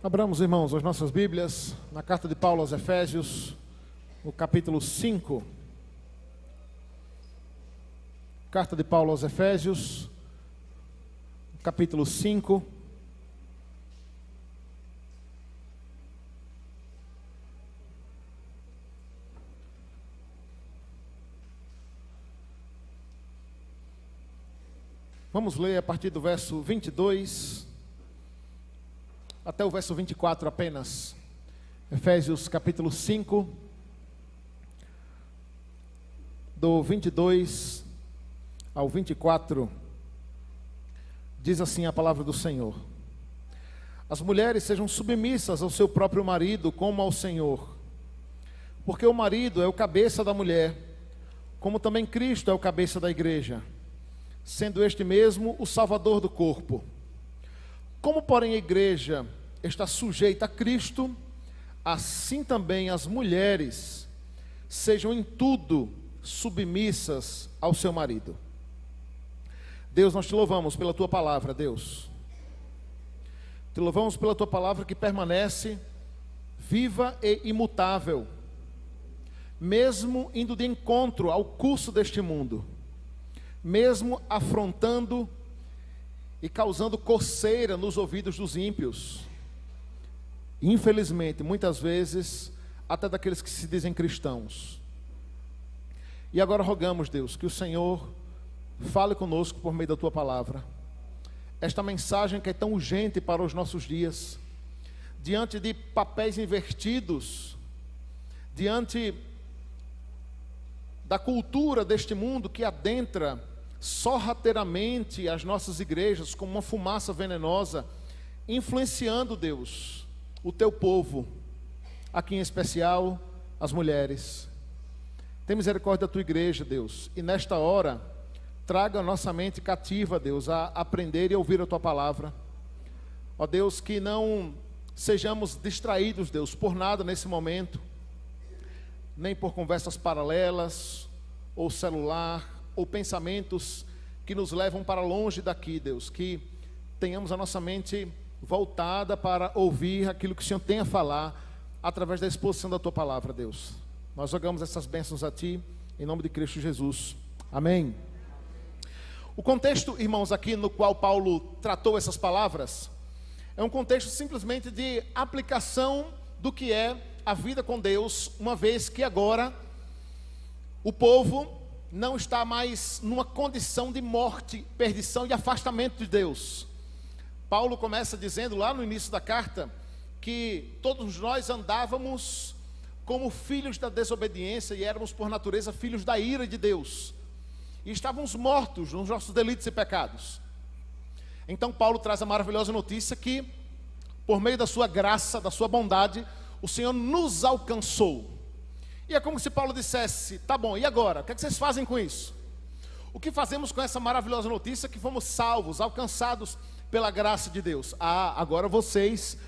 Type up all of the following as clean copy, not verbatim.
Abramos, irmãos, as nossas Bíblias na carta de Paulo aos Efésios, no capítulo 5. Carta de Paulo aos Efésios, capítulo 5. Vamos ler a partir do verso 22 até o verso 24 apenas. Efésios capítulo 5, do 22 ao 24, diz assim a palavra do Senhor: As mulheres sejam submissas ao seu próprio marido como ao Senhor, porque o marido é o cabeça da mulher, como também Cristo é o cabeça da igreja, sendo este mesmo o Salvador do corpo. Como, porém, a igreja está sujeita a Cristo, assim também as mulheres sejam em tudo submissas ao seu marido. Deus, nós te louvamos pela tua palavra, Deus. Te louvamos pela tua palavra que permanece viva e imutável, mesmo indo de encontro ao curso deste mundo, mesmo afrontando e causando coceira nos ouvidos dos ímpios, infelizmente, muitas vezes, até daqueles que se dizem cristãos. E agora rogamos, Deus, que o Senhor fale conosco por meio da tua palavra, esta mensagem que é tão urgente para os nossos dias, diante de papéis invertidos, diante da cultura deste mundo que adentra sorrateiramente as nossas igrejas como uma fumaça venenosa, influenciando, Deus, o teu povo, aqui em especial as mulheres. Tem misericórdia da tua igreja, Deus, e nesta hora traga a nossa mente cativa, Deus, a aprender e ouvir a tua palavra. Ó Deus, que não sejamos distraídos, Deus, por nada nesse momento, nem por conversas paralelas, ou celular, ou pensamentos que nos levam para longe daqui, Deus. Que tenhamos a nossa mente voltada para ouvir aquilo que o Senhor tem a falar, através da exposição da tua palavra, Deus. Nós rogamos essas bênçãos a ti, em nome de Cristo Jesus. Amém. O contexto, irmãos, aqui no qual Paulo tratou essas palavras, é um contexto simplesmente de aplicação do que é a vida com Deus, uma vez que agora o povo não está mais numa condição de morte, perdição e afastamento de Deus. Paulo começa dizendo lá no início da carta que todos nós andávamos como filhos da desobediência e éramos por natureza filhos da ira de Deus, e estávamos mortos nos nossos delitos e pecados. Então Paulo traz a maravilhosa notícia que, por meio da sua graça, da sua bondade, o Senhor nos alcançou. E é como se Paulo dissesse: tá bom, e agora? O que é que vocês fazem com isso? O que fazemos com essa maravilhosa notícia que fomos salvos, alcançados pela graça de Deus? Agora vocês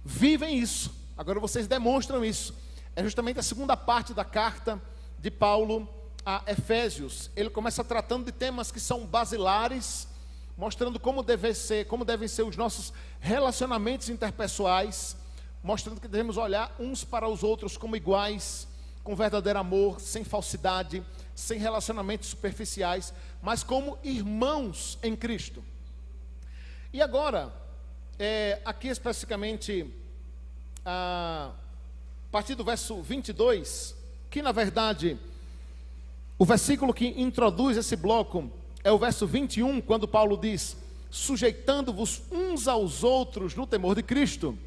vivem isso, agora vocês demonstram isso. É justamente a segunda parte da carta de Paulo a Efésios. Ele começa tratando de temas que são basilares, mostrando como devem ser os nossos relacionamentos interpessoais, mostrando que devemos olhar uns para os outros como iguais, com verdadeiro amor, sem falsidade, sem relacionamentos superficiais, mas como irmãos em Cristo. E agora, aqui especificamente, a partir do verso 22, que na verdade, o versículo que introduz esse bloco é o verso 21, quando Paulo diz: sujeitando-vos uns aos outros no temor de Cristo.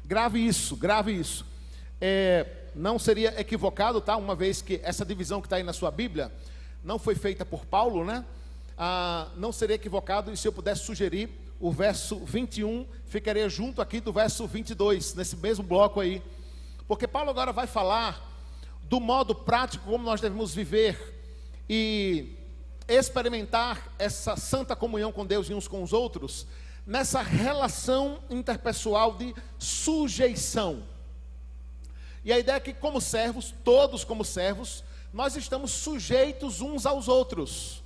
Grave isso. Não seria equivocado, tá? Uma vez que essa divisão que está aí na sua Bíblia não foi feita por Paulo, né? Não seria equivocado, e se eu pudesse sugerir, o verso 21 ficaria junto aqui do verso 22, nesse mesmo bloco aí, porque Paulo agora vai falar do modo prático como nós devemos viver e experimentar essa santa comunhão com Deus e uns com os outros, nessa relação interpessoal de sujeição. E a ideia é que, como servos, todos como servos, nós estamos sujeitos uns aos outros.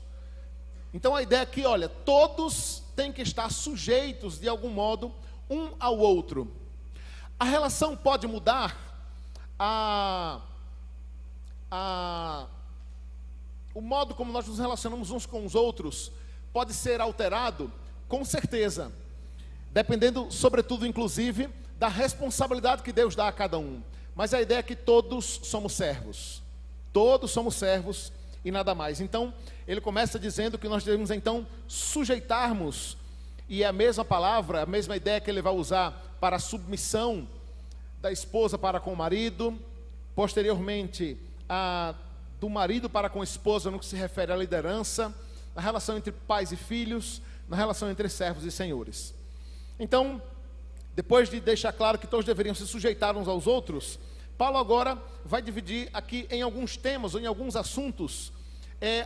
Então a ideia é que, olha, todos têm que estar sujeitos de algum modo um ao outro. A relação pode mudar, o modo como nós nos relacionamos uns com os outros pode ser alterado, com certeza, dependendo, sobretudo, inclusive, da responsabilidade que Deus dá a cada um. Mas a ideia é que todos somos servos e nada mais. Então, ele começa dizendo que nós devemos, então, sujeitarmos, e é a mesma palavra, a mesma ideia que ele vai usar para a submissão da esposa para com o marido, posteriormente, do marido para com a esposa, no que se refere à liderança, na relação entre pais e filhos, na relação entre servos e senhores. Então, depois de deixar claro que todos deveriam se sujeitar uns aos outros, Paulo agora vai dividir aqui em alguns temas, ou em alguns assuntos,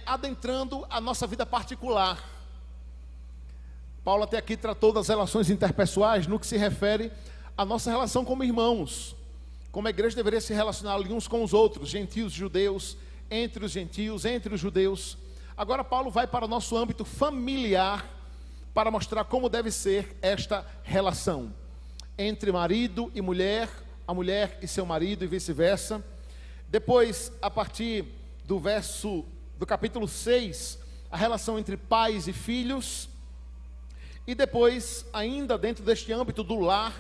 adentrando a nossa vida particular. Paulo até aqui tratou das relações interpessoais, no que se refere à nossa relação como irmãos, como a igreja deveria se relacionar ali uns com os outros, gentios e judeus, entre os gentios, entre os judeus. Agora Paulo vai para o nosso âmbito familiar, para mostrar como deve ser esta relação entre marido e mulher, a mulher e seu marido e vice-versa. Depois, a partir do capítulo 6, a relação entre pais e filhos. E depois, ainda dentro deste âmbito do lar,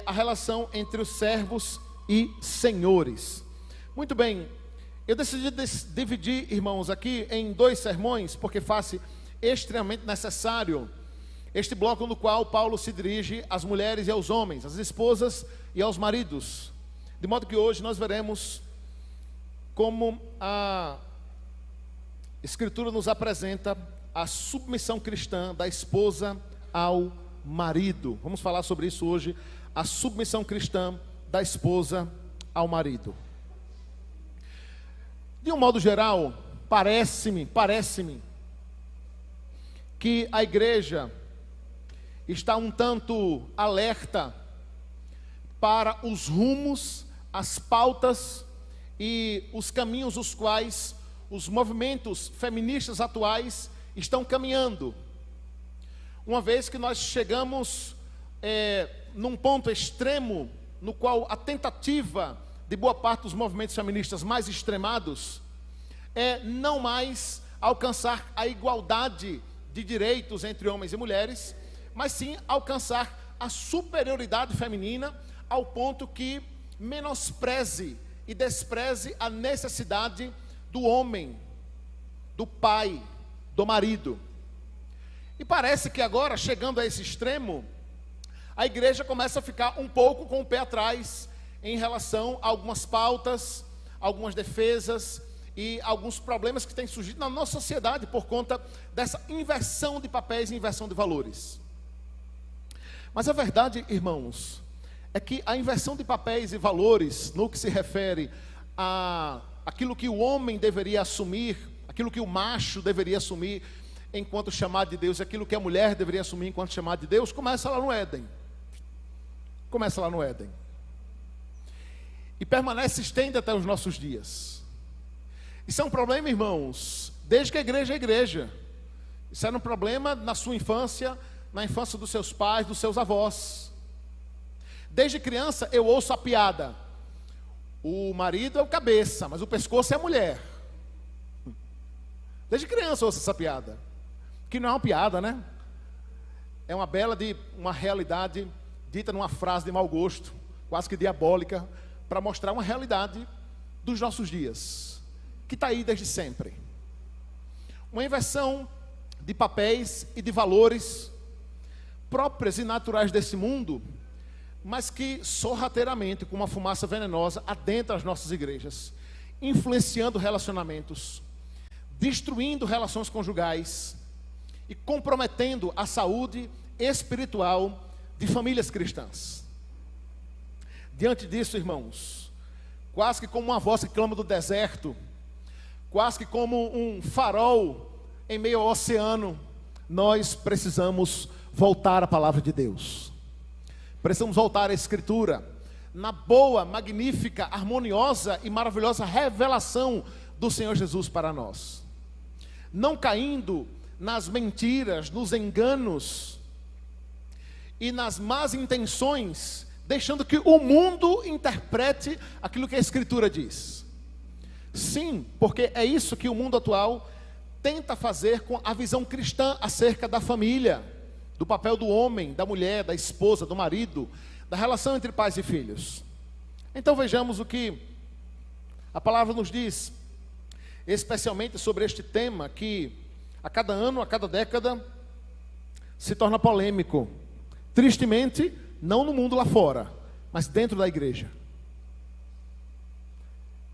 a relação entre os servos e senhores. Muito bem, eu decidi dividir, irmãos, aqui em 2 sermões, porque faz extremamente necessário este bloco no qual Paulo se dirige às mulheres e aos homens, às esposas e aos maridos, de modo que hoje nós veremos como a Escritura nos apresenta a submissão cristã da esposa ao marido. Vamos falar sobre isso hoje, a submissão cristã da esposa ao marido. De um modo geral, parece-me que a igreja está um tanto alerta para os rumos, as pautas e os caminhos os quais os movimentos feministas atuais estão caminhando. Uma vez que nós chegamos num ponto extremo, no qual a tentativa de boa parte dos movimentos feministas mais extremados é não mais alcançar a igualdade de direitos entre homens e mulheres, mas sim alcançar a superioridade feminina ao ponto que menospreze e despreze a necessidade do homem, do pai, do marido. E parece que agora, chegando a esse extremo, a igreja começa a ficar um pouco com o pé atrás em relação a algumas pautas, algumas defesas e alguns problemas que têm surgido na nossa sociedade por conta dessa inversão de papéis e inversão de valores. Mas a verdade, irmãos, é que a inversão de papéis e valores, no que se refere a aquilo que o homem deveria assumir, aquilo que o macho deveria assumir enquanto chamado de Deus, aquilo que a mulher deveria assumir enquanto chamado de Deus, começa lá no Éden. Começa lá no Éden. E permanece, estende até os nossos dias. Isso é um problema, irmãos, desde que a igreja é igreja. Isso era um problema na sua infância, na infância dos seus pais, dos seus avós. Desde criança eu ouço a piada: o marido é o cabeça, mas o pescoço é a mulher. Desde criança eu ouço essa piada, que não é uma piada, né? É uma uma realidade dita numa frase de mau gosto, quase que diabólica, para mostrar uma realidade dos nossos dias, que está aí desde sempre. Uma inversão de papéis e de valores próprias e naturais desse mundo, mas que sorrateiramente, com uma fumaça venenosa, adentra as nossas igrejas, influenciando relacionamentos, destruindo relações conjugais e comprometendo a saúde espiritual de famílias cristãs. Diante disso, irmãos, quase que como uma voz que clama do deserto, quase que como um farol em meio ao oceano, nós precisamos voltar à palavra de Deus. Precisamos voltar à Escritura, na boa, magnífica, harmoniosa e maravilhosa revelação do Senhor Jesus para nós. Não caindo nas mentiras, nos enganos e nas más intenções, deixando que o mundo interprete aquilo que a Escritura diz. Sim, porque é isso que o mundo atual tenta fazer com a visão cristã acerca da família, do papel do homem, da mulher, da esposa, do marido, da relação entre pais e filhos. Então vejamos o que a palavra nos diz, especialmente sobre este tema que a cada ano, a cada década, se torna polêmico. Tristemente, não no mundo lá fora, mas dentro da igreja.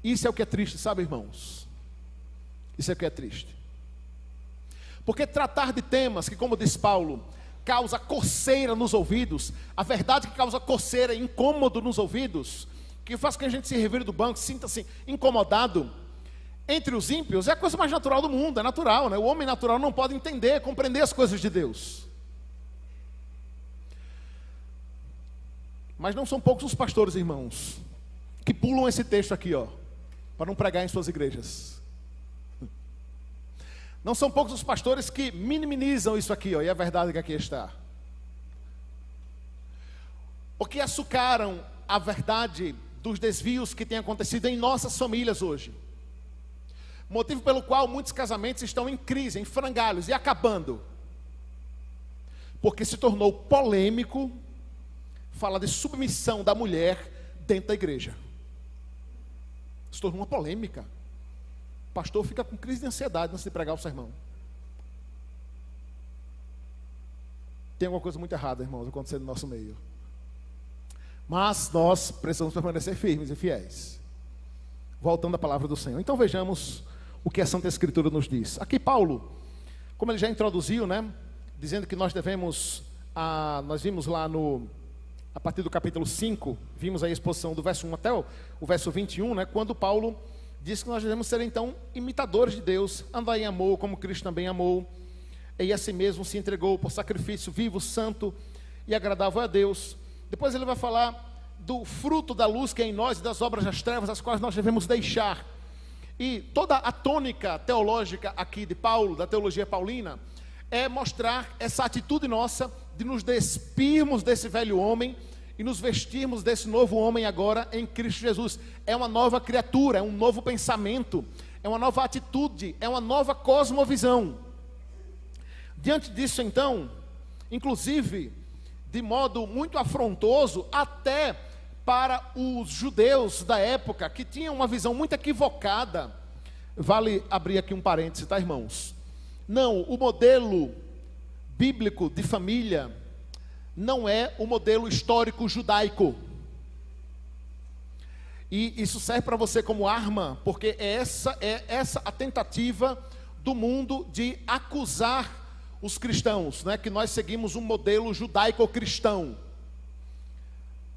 Isso é o que é triste, sabe, irmãos? Isso é o que é triste. Porque tratar de temas que, como diz Paulo, causa coceira nos ouvidos, a verdade que causa coceira, incômodo nos ouvidos, que faz com que a gente se revire do banco, se sinta assim, incomodado, entre os ímpios, é a coisa mais natural do mundo, é natural, né? O homem natural não pode entender, compreender as coisas de Deus. Mas não são poucos os pastores, irmãos, que pulam esse texto aqui, ó, para não pregar em suas igrejas. Não são poucos os pastores que minimizam isso aqui, ó, e a verdade que aqui está. Ou que açucaram a verdade dos desvios que têm acontecido em nossas famílias hoje. Motivo pelo qual muitos casamentos estão em crise, em frangalhos e acabando. Porque se tornou polêmico falar de submissão da mulher dentro da igreja. Se tornou uma polêmica. O pastor fica com crise de ansiedade antes de pregar o sermão. Tem alguma coisa muito errada, irmãos, acontecendo no nosso meio. Mas nós precisamos permanecer firmes e fiéis. Voltando à palavra do Senhor. Então vejamos o que a Santa Escritura nos diz. Aqui Paulo, como ele já introduziu, né, dizendo que nós devemos, nós vimos lá a partir do capítulo 5, vimos a exposição do verso 1 até o verso 21, né, quando Paulo diz que nós devemos ser então imitadores de Deus, andar em amor como Cristo também amou, e a si mesmo se entregou por sacrifício vivo, santo e agradável a Deus. Depois ele vai falar do fruto da luz que é em nós e das obras das trevas, as quais nós devemos deixar. E toda a tônica teológica aqui de Paulo, da teologia paulina, é mostrar essa atitude nossa de nos despirmos desse velho homem e nos vestirmos desse novo homem agora em Cristo Jesus. É uma nova criatura, é um novo pensamento, é uma nova atitude, é uma nova cosmovisão. Diante disso então, inclusive, de modo muito afrontoso, até para os judeus da época, que tinham uma visão muito equivocada, vale abrir aqui um parêntese, tá, irmãos? Não, o modelo bíblico de família não é o modelo histórico judaico. E isso serve para você como arma, porque é essa a tentativa do mundo de acusar os cristãos, né, que nós seguimos um modelo judaico-cristão.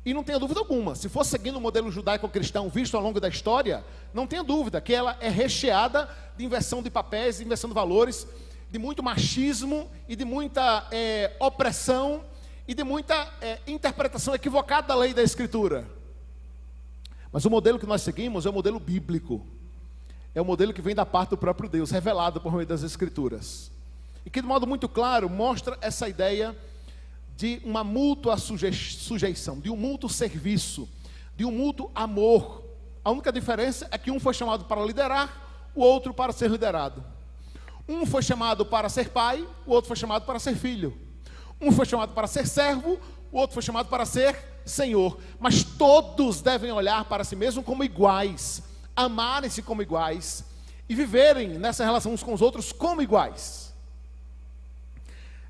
E não tenha dúvida alguma, se for seguindo o modelo judaico-cristão visto ao longo da história, não tenha dúvida que ela é recheada de inversão de papéis, de inversão de valores, de muito machismo e de muita opressão e de muita interpretação equivocada da lei da Escritura. Mas o modelo que nós seguimos é o modelo bíblico, é o modelo que vem da parte do próprio Deus, revelado por meio das Escrituras, e que de modo muito claro mostra essa ideia de uma mútua sujeição, de um mútuo serviço, de um mútuo amor. A única diferença é que um foi chamado para liderar, o outro para ser liderado. Um foi chamado para ser pai, o outro foi chamado para ser filho. Um foi chamado para ser servo, o outro foi chamado para ser senhor. Mas todos devem olhar para si mesmos como iguais, amarem-se como iguais e viverem nessa relação uns com os outros como iguais.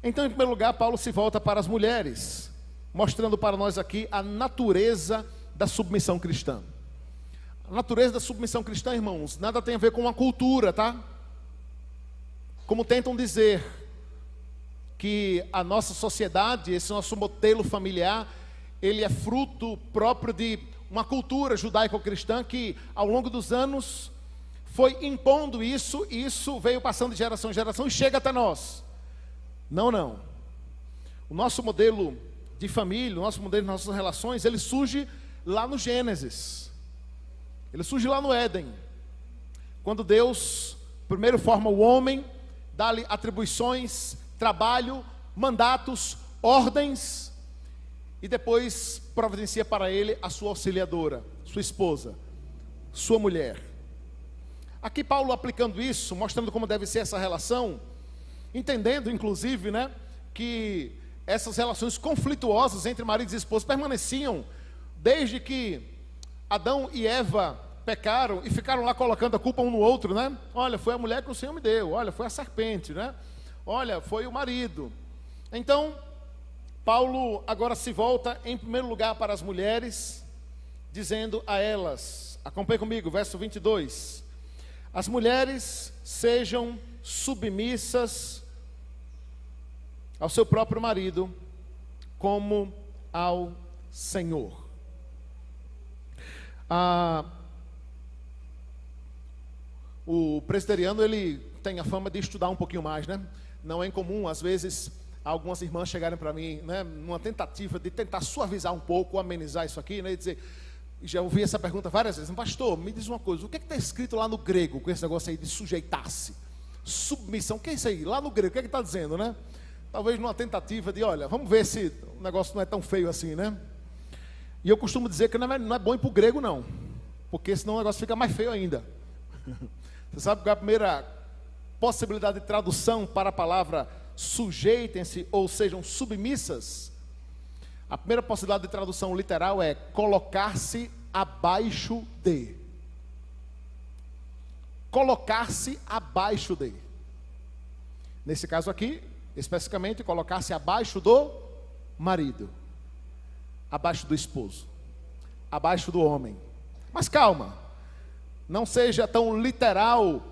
Então, em primeiro lugar, Paulo se volta para as mulheres, mostrando para nós aqui a natureza da submissão cristã. A natureza da submissão cristã, irmãos, nada tem a ver com uma cultura, tá? Como tentam dizer que a nossa sociedade, esse nosso modelo familiar, ele é fruto próprio de uma cultura judaico-cristã que, ao longo dos anos, foi impondo isso, e isso veio passando de geração em geração e chega até nós. Não, não. O nosso modelo de família, o nosso modelo de nossas relações, ele surge lá no Gênesis. Ele surge lá no Éden. Quando Deus primeiro forma o homem, dá-lhe atribuições, trabalho, mandatos, ordens, e depois providencia para ele a sua auxiliadora, sua esposa, sua mulher. Aqui Paulo aplicando isso, mostrando como deve ser essa relação, entendendo inclusive, né, que essas relações conflituosas entre maridos e esposas permaneciam desde que Adão e Eva pecaram e ficaram lá colocando a culpa um no outro, né? Olha, foi a mulher que o Senhor me deu, olha, foi a serpente, né? Olha, foi o marido. Então, Paulo agora se volta em primeiro lugar para as mulheres, dizendo a elas, acompanhe comigo, verso 22, as mulheres sejam submissas ao seu próprio marido, como ao Senhor. O presbiteriano, ele tem a fama de estudar um pouquinho mais, né? Não é incomum, às vezes, algumas irmãs chegarem para mim, né, numa tentativa de tentar suavizar um pouco, amenizar isso aqui, né, e dizer, já ouvi essa pergunta várias vezes, pastor, me diz uma coisa, o que está escrito lá no grego, com esse negócio aí de sujeitar-se, submissão, o que é isso aí? Lá no grego, o que é que está dizendo, né? Talvez numa tentativa de, olha, vamos ver se o negócio não é tão feio assim, né? E eu costumo dizer que não é bom ir para o grego, não, porque senão o negócio fica mais feio ainda. Você sabe qual é a primeira possibilidade de tradução para a palavra sujeitem-se ou sejam submissas? A primeira possibilidade de tradução literal é colocar-se abaixo de. Colocar-se abaixo de. Nesse caso aqui, especificamente, colocar-se abaixo do marido, abaixo do esposo, abaixo do homem. Mas calma, não seja tão literal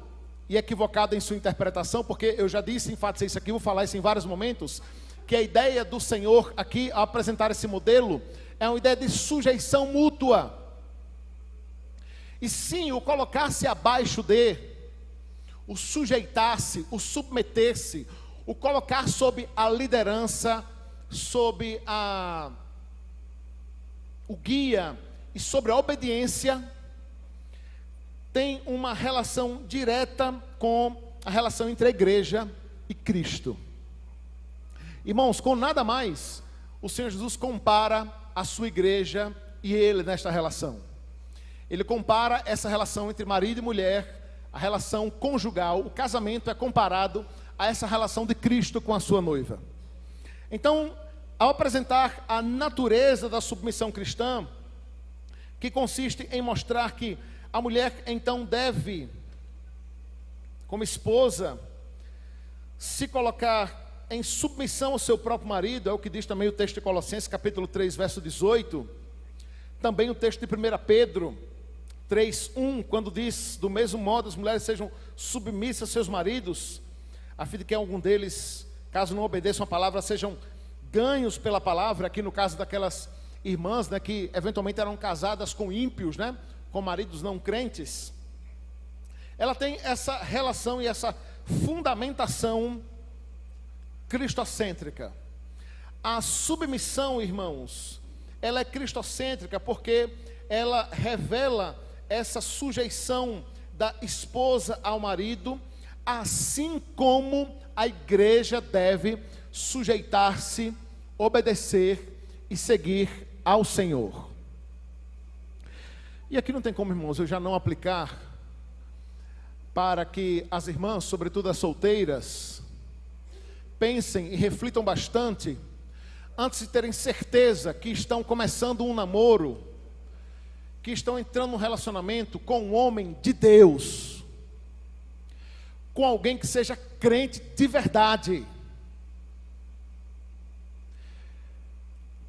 e equivocado em sua interpretação, porque eu já disse, enfatizei isso aqui, vou falar isso em vários momentos, que a ideia do Senhor aqui, ao apresentar esse modelo, é uma ideia de sujeição mútua. E sim, o colocar-se abaixo de, o sujeitar-se, o submeter-se, o colocar sob a liderança, sob o guia e sobre a obediência, tem uma relação direta com a relação entre a igreja e Cristo. Irmãos, com nada mais, o Senhor Jesus compara a sua igreja e ele nesta relação. Ele compara essa relação entre marido e mulher, a relação conjugal, o casamento é comparado a essa relação de Cristo com a sua noiva. Então, ao apresentar a natureza da submissão cristã, que consiste em mostrar que a mulher então deve, como esposa, se colocar em submissão ao seu próprio marido, é o que diz também o texto de Colossenses, capítulo 3, verso 18, também o texto de 1 Pedro 3:1, quando diz, do mesmo modo, as mulheres sejam submissas aos seus maridos, a fim de que algum deles, caso não obedeçam a palavra, sejam ganhos pela palavra, aqui no caso daquelas irmãs, né, que eventualmente eram casadas com ímpios, né, com maridos não crentes. Ela tem essa relação e essa fundamentação cristocêntrica. A submissão, irmãos, ela é cristocêntrica porque ela revela essa sujeição da esposa ao marido, assim como a igreja deve sujeitar-se, obedecer e seguir ao Senhor. E aqui não tem como, irmãos, eu já não aplicar para que as irmãs, sobretudo as solteiras, pensem e reflitam bastante antes de terem certeza que estão começando um namoro, que estão entrando num relacionamento com um homem de Deus, com alguém que seja crente de verdade.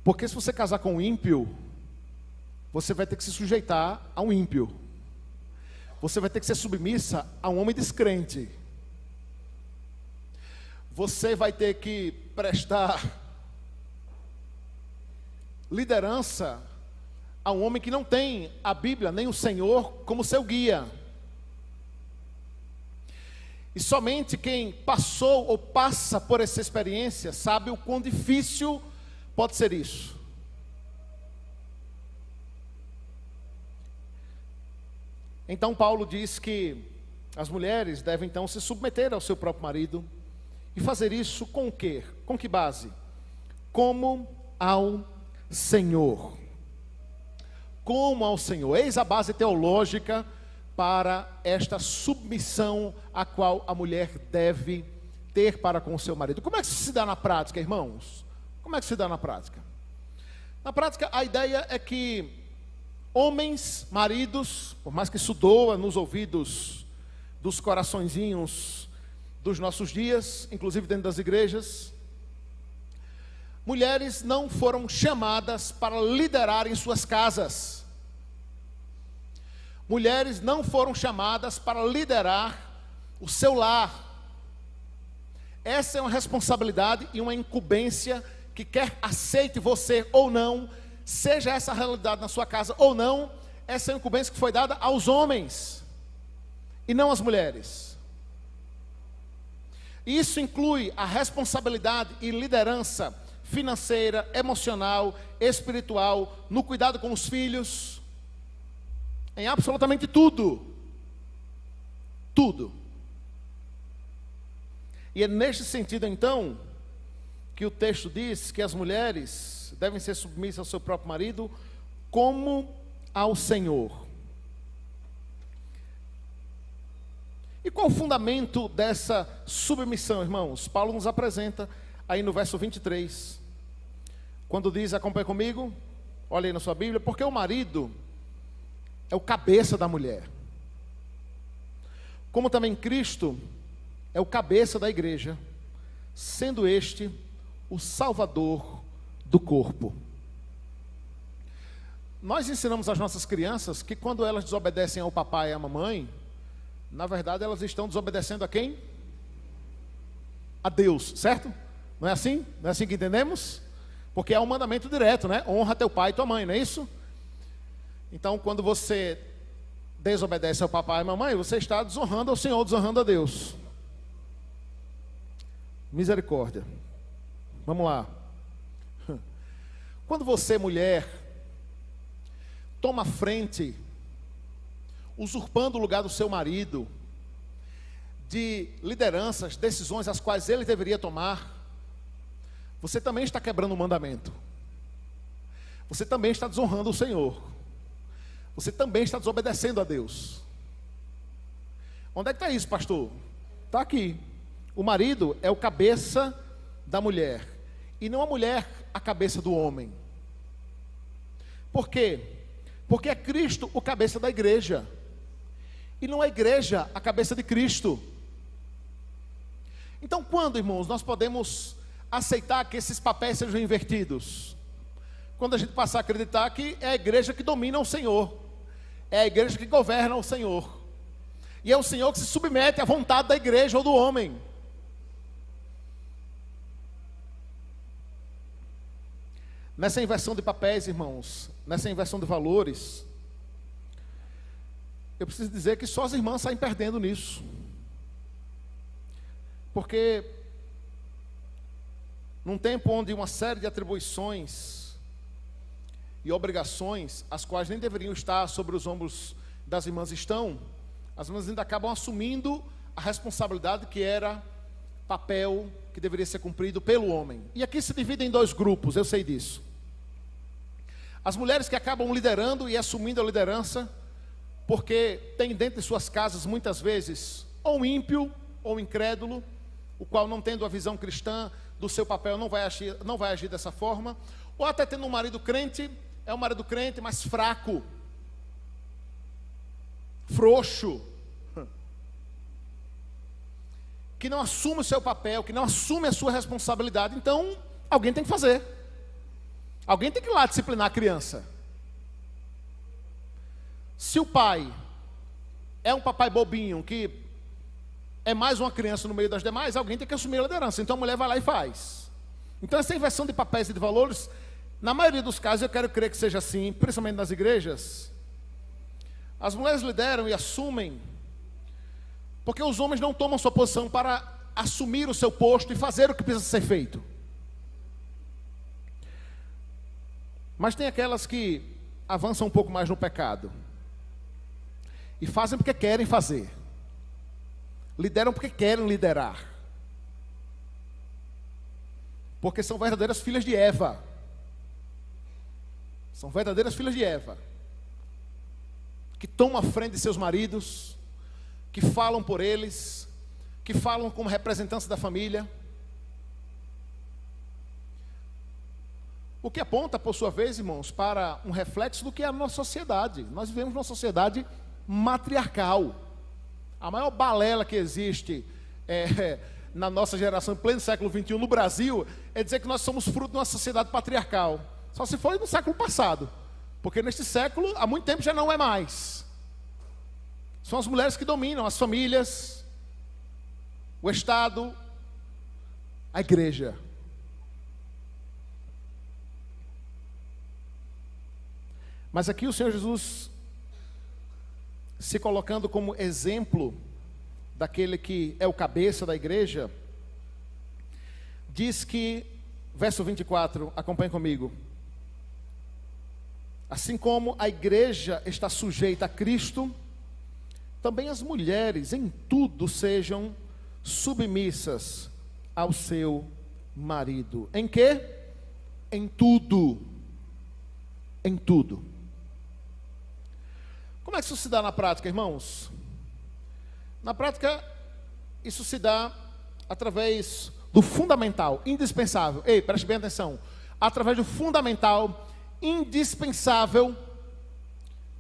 Porque se você casar com um ímpio, você vai ter que se sujeitar a um ímpio. Você vai ter que ser submissa a um homem descrente. Você vai ter que prestar liderança a um homem que não tem a Bíblia nem o Senhor como seu guia. E somente quem passou ou passa por essa experiência sabe o quão difícil pode ser isso. Então Paulo diz que as mulheres devem então se submeter ao seu próprio marido e fazer isso com o quê? Com que base? Como ao Senhor. Como ao Senhor. Eis a base teológica para esta submissão a qual a mulher deve ter para com o seu marido. Como é que isso se dá na prática, irmãos? Como é que se dá na prática? Na prática, a ideia é que homens, maridos, por mais que isso doa nos ouvidos dos coraçõezinhos dos nossos dias, inclusive dentro das igrejas, mulheres não foram chamadas para liderar em suas casas. Mulheres não foram chamadas para liderar o seu lar. Essa é uma responsabilidade e uma incumbência que quer aceite você ou não, seja essa a realidade na sua casa ou não, essa é uma incumbência que foi dada aos homens e não às mulheres. Isso inclui a responsabilidade e liderança financeira, emocional, espiritual, no cuidado com os filhos, em absolutamente tudo. Tudo. E é neste sentido, então, que o texto diz que as mulheres devem ser submissas ao seu próprio marido como ao Senhor. E qual o fundamento dessa submissão, irmãos? Paulo nos apresenta aí no verso 23, quando diz, acompanha comigo, olha aí na sua Bíblia, porque o marido é o cabeça da mulher, como também Cristo é o cabeça da igreja, sendo este o Salvador do corpo. Nós ensinamos às nossas crianças que quando elas desobedecem ao papai e à mamãe, na verdade elas estão desobedecendo a quem? A Deus, certo? Não é assim? Não é assim que entendemos? Porque é um mandamento direto, né? Honra teu pai e tua mãe, não é isso? Então, quando você desobedece ao papai e à mamãe, você está desonrando ao Senhor, desonrando a Deus. Misericórdia. Vamos lá. Quando você, mulher, toma frente, usurpando o lugar do seu marido, de lideranças, decisões as quais ele deveria tomar, você também está quebrando o mandamento. Você também está desonrando o Senhor. Você também está desobedecendo a Deus. Onde é que está isso, pastor? Está aqui. O marido é o cabeça da mulher, e não a mulher a cabeça do homem. Por quê? Porque é Cristo o cabeça da igreja, e não a igreja a cabeça de Cristo. Então, quando, irmãos, nós podemos aceitar que esses papéis sejam invertidos? Quando a gente passar a acreditar que é a igreja que domina o Senhor, é a igreja que governa o Senhor, e é o Senhor que se submete à vontade da igreja ou do homem. Nessa inversão de papéis, irmãos, nessa inversão de valores, eu preciso dizer que só as irmãs saem perdendo nisso. Porque num tempo onde uma série de atribuições e obrigações, as quais nem deveriam estar sobre os ombros das irmãs estão, as irmãs ainda acabam assumindo a responsabilidade que era papel que deveria ser cumprido pelo homem. E aqui se divide em dois grupos, eu sei disso. As mulheres que acabam liderando e assumindo a liderança, porque tem dentro de suas casas muitas vezes ou um ímpio ou um incrédulo, o qual, não tendo a visão cristã do seu papel, não vai agir dessa forma, ou até tendo um marido crente, é um marido crente, mas fraco, frouxo, que não assume o seu papel, que não assume a sua responsabilidade. Então, alguém tem que fazer. Alguém tem que ir lá disciplinar a criança. Se o pai é um papai bobinho, que é mais uma criança no meio das demais, alguém tem que assumir a liderança. Então a mulher vai lá e faz. Então essa inversão de papéis e de valores, na maioria dos casos, eu quero crer que seja assim, principalmente nas igrejas. As mulheres lideram e assumem, porque os homens não tomam sua posição para assumir o seu posto e fazer o que precisa ser feito. Mas tem aquelas que avançam um pouco mais no pecado e fazem porque querem fazer, lideram porque querem liderar, porque são verdadeiras filhas de Eva. São verdadeiras filhas de Eva, que tomam a frente de seus maridos, que falam por eles, que falam como representantes da família. O que aponta, por sua vez, irmãos, para um reflexo do que é a nossa sociedade. Nós vivemos numa sociedade matriarcal. A maior balela que existe na nossa geração, em pleno século XXI, no Brasil, é dizer que nós somos fruto de uma sociedade patriarcal. Só se foi no século passado, porque neste século, há muito tempo, já não é mais. São as mulheres que dominam as famílias, o Estado, a igreja. Mas aqui o Senhor Jesus, se colocando como exemplo daquele que é o cabeça da igreja, diz que, verso 24, acompanhe comigo. Assim como a igreja está sujeita a Cristo, também as mulheres em tudo sejam submissas ao seu marido. Em quê? Em tudo. Em tudo. Como é que isso se dá na prática, irmãos? Na prática, isso se dá através do fundamental, indispensável. Ei, preste bem atenção. Através do fundamental, indispensável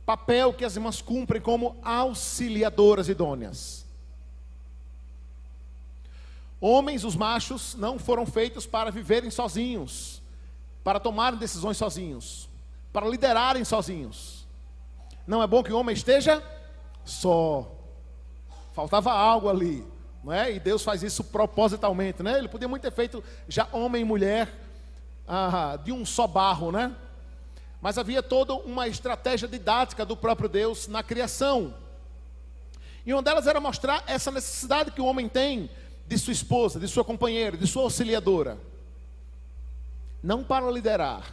papel que as irmãs cumprem como auxiliadoras idôneas. Homens, os machos, não foram feitos para viverem sozinhos, para tomarem decisões sozinhos, para liderarem sozinhos. Não é bom que o homem esteja só. Faltava algo ali, não é? E Deus faz isso propositalmente, né? Ele podia muito ter feito já homem e mulher de um só barro, né? Mas havia toda uma estratégia didática do próprio Deus na criação. E uma delas era mostrar essa necessidade que o homem tem de sua esposa, de sua companheira, de sua auxiliadora. Não para liderar,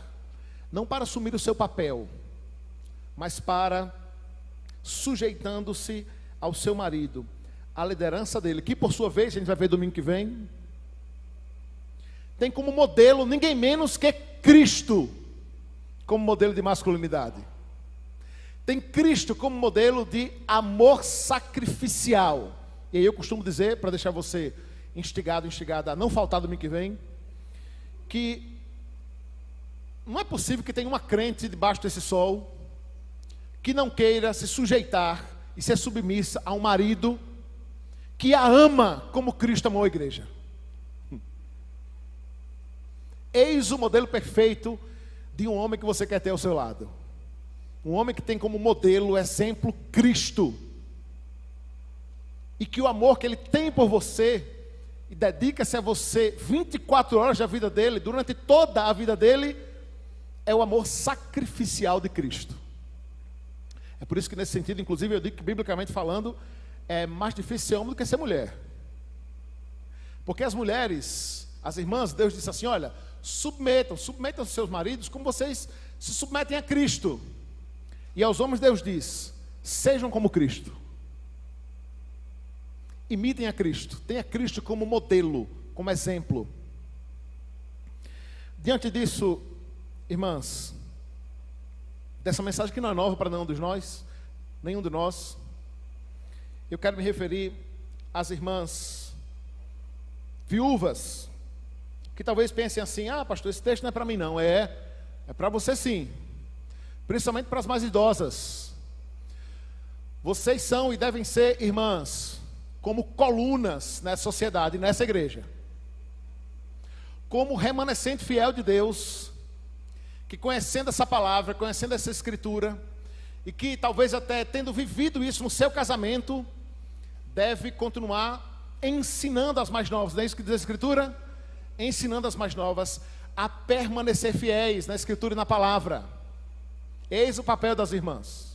não para assumir o seu papel, mas para, sujeitando-se ao seu marido, a liderança dele, que por sua vez, a gente vai ver domingo que vem, tem como modelo ninguém menos que Cristo, como modelo de masculinidade. Tem Cristo como modelo de amor sacrificial. E aí eu costumo dizer, para deixar você instigada a não faltar domingo que vem, que não é possível que tenha uma crente debaixo desse sol que não queira se sujeitar e ser submissa a um marido que a ama como Cristo amou a igreja. Eis o modelo perfeito de um homem que você quer ter ao seu lado. Um homem que tem como modelo, exemplo, Cristo. E que o amor que ele tem por você, e dedica-se a você 24 horas da vida dele, durante toda a vida dele, é o amor sacrificial de Cristo. É por isso que nesse sentido, inclusive, eu digo que biblicamente falando, é mais difícil ser homem do que ser mulher. Porque as mulheres, as irmãs, Deus disse assim, olha, submetam seus maridos como vocês se submetem a Cristo. E aos homens Deus diz, sejam como Cristo. Imitem a Cristo, tenha Cristo como modelo, como exemplo. Diante disso, irmãs, dessa mensagem que não é nova para nenhum de nós, eu quero me referir às irmãs viúvas, que talvez pensem assim, pastor, esse texto não é para mim não, é para você sim, principalmente para as mais idosas. Vocês são e devem ser, irmãs, como colunas nessa sociedade, nessa igreja, como remanescente fiel de Deus, que conhecendo essa palavra, conhecendo essa escritura, e que talvez até tendo vivido isso no seu casamento, deve continuar ensinando as mais novas, não é isso que diz a escritura? Ensinando as mais novas a permanecer fiéis na escritura e na palavra. Eis o papel das irmãs.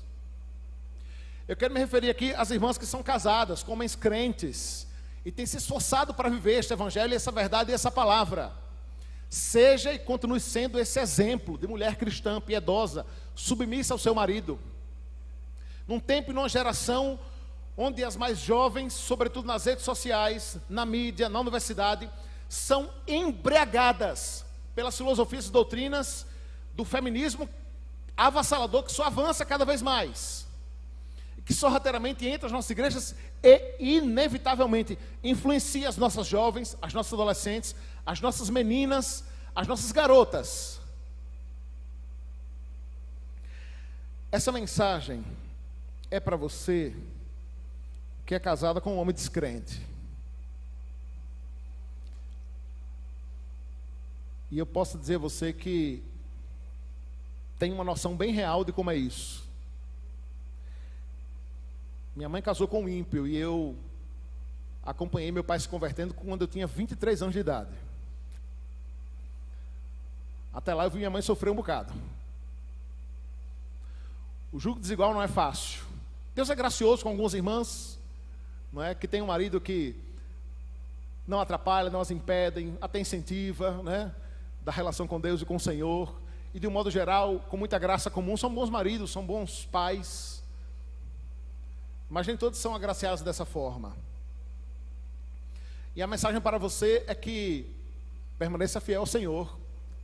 Eu quero me referir aqui às irmãs que são casadas, com homens crentes, e têm se esforçado para viver este evangelho, essa verdade e essa palavra. Seja e continue sendo esse exemplo de mulher cristã, piedosa, submissa ao seu marido. Num tempo e numa geração onde as mais jovens, sobretudo nas redes sociais, na mídia, na universidade, são embriagadas pelas filosofias e doutrinas do feminismo avassalador que só avança cada vez mais, que sorrateiramente entra nas nossas igrejas e inevitavelmente influencia as nossas jovens, as nossas adolescentes, as nossas meninas, as nossas garotas. Essa mensagem é para você que é casada com um homem descrente. E eu posso dizer a você que tem uma noção bem real de como é isso. Minha mãe casou com um ímpio e eu acompanhei meu pai se convertendo quando eu tinha 23 anos de idade. Até lá eu vi minha mãe sofrer um bocado. O jugo desigual não é fácil. Deus é gracioso com algumas irmãs, não é, que tem um marido que não atrapalha, não as impedem, até incentiva, né, da relação com Deus e com o Senhor. E de um modo geral, com muita graça comum, são bons maridos, são bons pais. Mas nem todos são agraciados dessa forma. E a mensagem para você é que permaneça fiel ao Senhor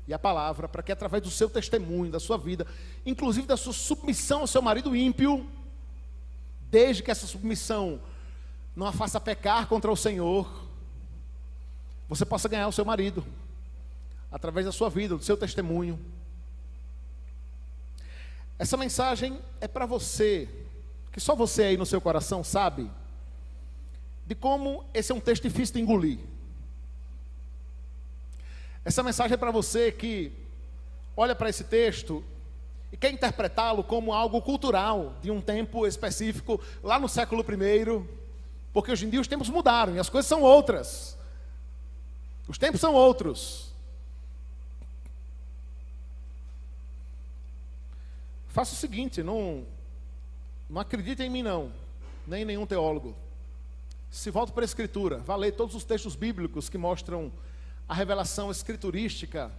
e à palavra, para que através do seu testemunho, da sua vida, inclusive da sua submissão ao seu marido ímpio, desde que essa submissão não a faça pecar contra o Senhor, você possa ganhar o seu marido, através da sua vida, do seu testemunho. Essa mensagem é para você, que só você aí no seu coração sabe, de como esse é um texto difícil de engolir. Essa mensagem é para você que olha para esse texto e quer interpretá-lo como algo cultural, de um tempo específico, lá no século I, porque hoje em dia os tempos mudaram e as coisas são outras. Os tempos são outros. Faça o seguinte, não acredite em mim não, nem em nenhum teólogo. Se volta para a Escritura, vá ler todos os textos bíblicos que mostram a revelação escriturística,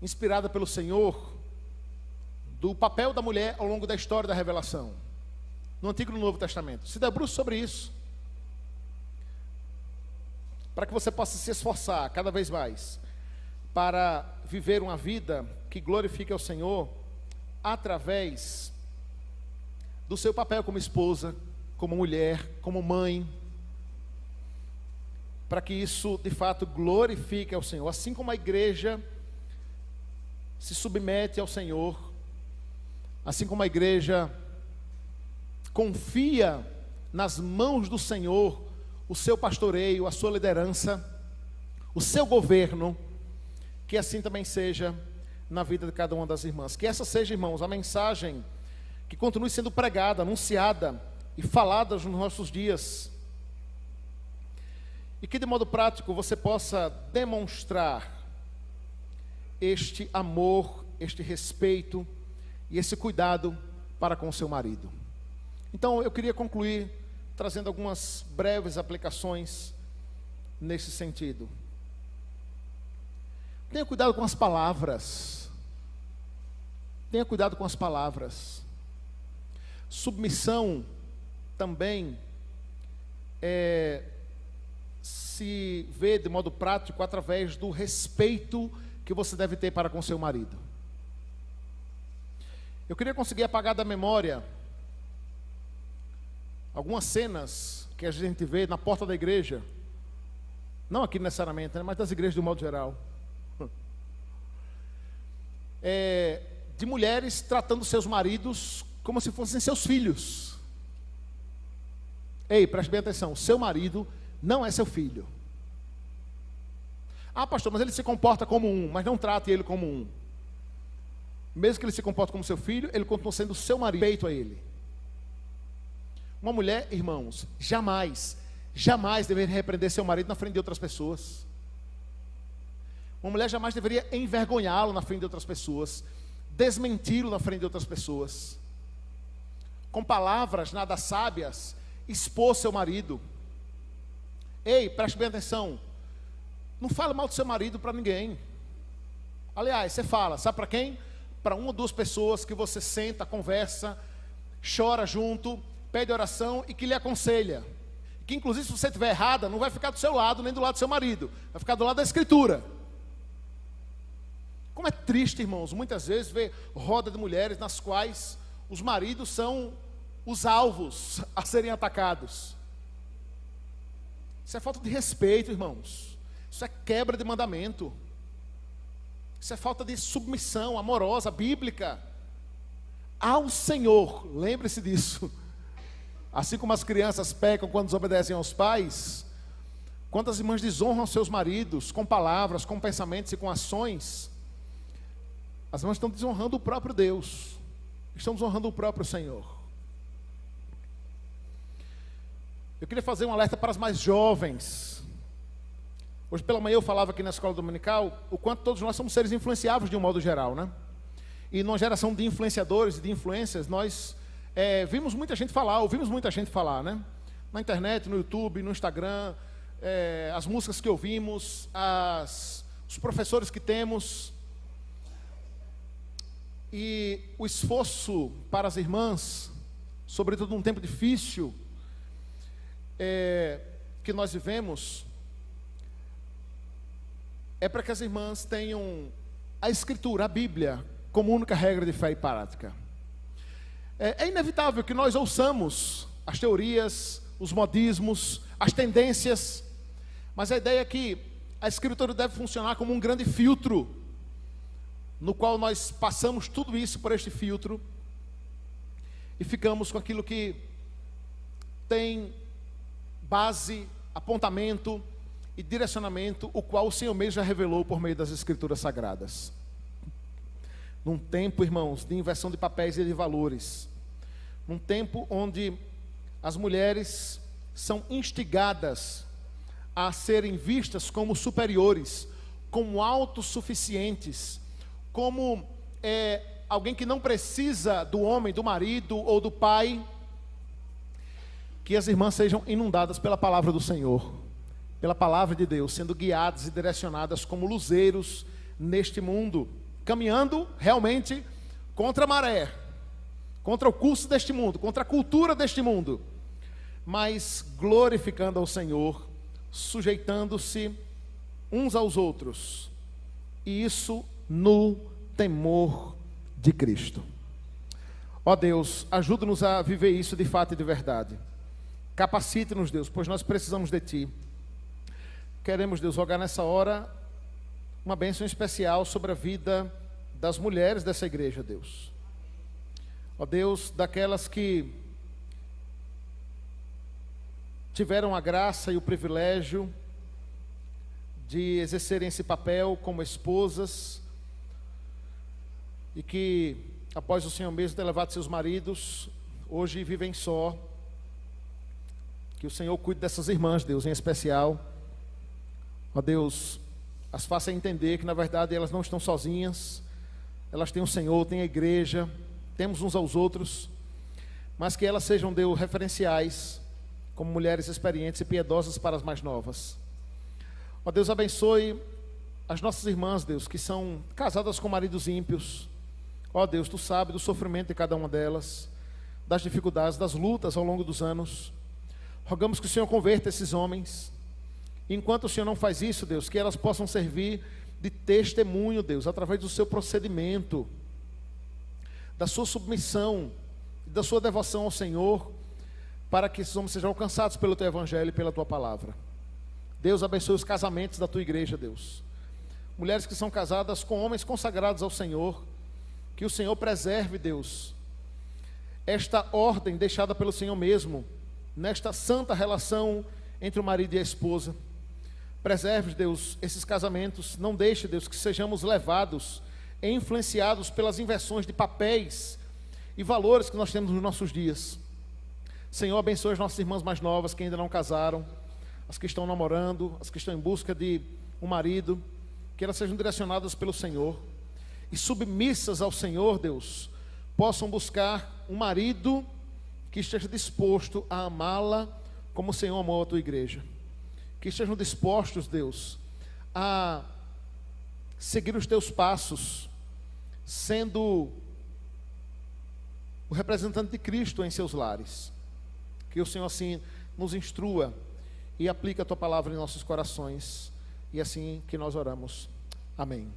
inspirada pelo Senhor, do papel da mulher ao longo da história da revelação, no Antigo e no Novo Testamento. Se debruce sobre isso, para que você possa se esforçar cada vez mais, para viver uma vida que glorifique ao Senhor, através do seu papel como esposa, como mulher, como mãe, para que isso de fato glorifique ao Senhor, assim como a igreja se submete ao Senhor, assim como a igreja confia nas mãos do Senhor o seu pastoreio, a sua liderança, o seu governo, que assim também seja na vida de cada uma das irmãs. Que essa seja, irmãos, a mensagem que continue sendo pregada, anunciada e falada nos nossos dias. E que de modo prático você possa demonstrar este amor, este respeito e esse cuidado para com o seu marido. Então eu queria concluir trazendo algumas breves aplicações nesse sentido. Tenha cuidado com as palavras. Tenha cuidado com as palavras. Submissão também se vê de modo prático através do respeito que você deve ter para com seu marido. Eu queria conseguir apagar da memória algumas cenas que a gente vê na porta da igreja, não aqui necessariamente, né, mas das igrejas de um modo geral, de mulheres tratando seus maridos como se fossem seus filhos. Ei, preste bem atenção, seu marido não é seu filho. Ah, pastor, mas ele se comporta como um, mas não trate ele como um. Mesmo que ele se comporte como seu filho, ele continua sendo seu marido, respeito a ele. Uma mulher, irmãos, jamais deveria repreender seu marido na frente de outras pessoas. Uma mulher jamais deveria envergonhá-lo na frente de outras pessoas, desmenti-lo na frente de outras pessoas. Com palavras nada sábias, expor seu marido. Ei, preste bem atenção. Não fale mal do seu marido para ninguém. Aliás, você fala, sabe para quem? Para uma ou duas pessoas que você senta, conversa, chora junto, pede oração e que lhe aconselha. Que inclusive se você estiver errada, não vai ficar do seu lado, nem do lado do seu marido. Vai ficar do lado da Escritura. Como é triste, irmãos, muitas vezes ver roda de mulheres nas quais os maridos são os alvos a serem atacados. Isso é falta de respeito, irmãos. Isso é quebra de mandamento. Isso é falta de submissão amorosa, bíblica ao Senhor. Lembre-se disso. Assim como as crianças pecam quando desobedecem aos pais, quantas irmãs desonram seus maridos com palavras, com pensamentos e com ações, as irmãs estão desonrando o próprio Deus, estão desonrando o próprio Senhor. Eu queria fazer um alerta para as mais jovens. Hoje pela manhã eu falava aqui na escola dominical o quanto todos nós somos seres influenciáveis de um modo geral, né? E numa geração de influenciadores e de influências, nós ouvimos muita gente falar, né? Na internet, no YouTube, no Instagram, as músicas que ouvimos, os professores que temos. E o esforço para as irmãs, sobretudo num tempo difícil que nós vivemos, é para que as irmãs tenham a Escritura, a Bíblia, como única regra de fé e prática. É inevitável que nós ouçamos as teorias, os modismos, as tendências, mas a ideia é que a Escritura deve funcionar como um grande filtro, no qual nós passamos tudo isso por este filtro e ficamos com aquilo que tem base, apontamento e direcionamento, o qual o Senhor mesmo já revelou por meio das Escrituras Sagradas. Num tempo, irmãos, de inversão de papéis e de valores, num tempo onde as mulheres são instigadas a serem vistas como superiores, como autossuficientes, como alguém que não precisa do homem, do marido ou do pai, que as irmãs sejam inundadas pela palavra do Senhor, pela palavra de Deus, sendo guiadas e direcionadas como luzeiros neste mundo, caminhando realmente contra a maré, contra o curso deste mundo, contra a cultura deste mundo, mas glorificando ao Senhor, sujeitando-se uns aos outros, e isso no temor de Cristo. Ó Deus, ajuda-nos a viver isso de fato e de verdade. Capacite-nos, Deus, pois nós precisamos de Ti. Queremos, Deus, rogar nessa hora uma bênção especial sobre a vida das mulheres dessa igreja, Deus. Ó Deus, daquelas que tiveram a graça e o privilégio de exercerem esse papel como esposas, e que, após o Senhor mesmo ter levado seus maridos, hoje vivem só. Que o Senhor cuide dessas irmãs, Deus, em especial. Ó Deus, as faça entender que na verdade elas não estão sozinhas, elas têm o Senhor, têm a igreja, temos uns aos outros, mas que elas sejam, Deus, referenciais, como mulheres experientes e piedosas para as mais novas. Ó Deus, abençoe as nossas irmãs, Deus, que são casadas com maridos ímpios. Ó Deus, Tu sabes do sofrimento de cada uma delas, das dificuldades, das lutas ao longo dos anos. Rogamos que o Senhor converta esses homens. Enquanto o Senhor não faz isso, Deus, que elas possam servir de testemunho, Deus, através do Seu procedimento, da Sua submissão, da Sua devoção ao Senhor, para que esses homens sejam alcançados pelo Teu Evangelho e pela Tua Palavra. Deus, abençoe os casamentos da Tua igreja, Deus. Mulheres que são casadas com homens consagrados ao Senhor, que o Senhor preserve, Deus, esta ordem deixada pelo Senhor mesmo, nesta santa relação entre o marido e a esposa. Preserve, Deus, esses casamentos. Não deixe, Deus, que sejamos levados e influenciados pelas inversões de papéis e valores que nós temos nos nossos dias. Senhor, abençoe as nossas irmãs mais novas que ainda não casaram, as que estão namorando, as que estão em busca de um marido, que elas sejam direcionadas pelo Senhor e submissas ao Senhor, Deus, possam buscar um marido que esteja disposto a amá-la como o Senhor amou a Tua igreja. Que estejam dispostos, Deus, a seguir os Teus passos, sendo o representante de Cristo em seus lares. Que o Senhor assim nos instrua e aplique a Tua palavra em nossos corações. E assim que nós oramos. Amém.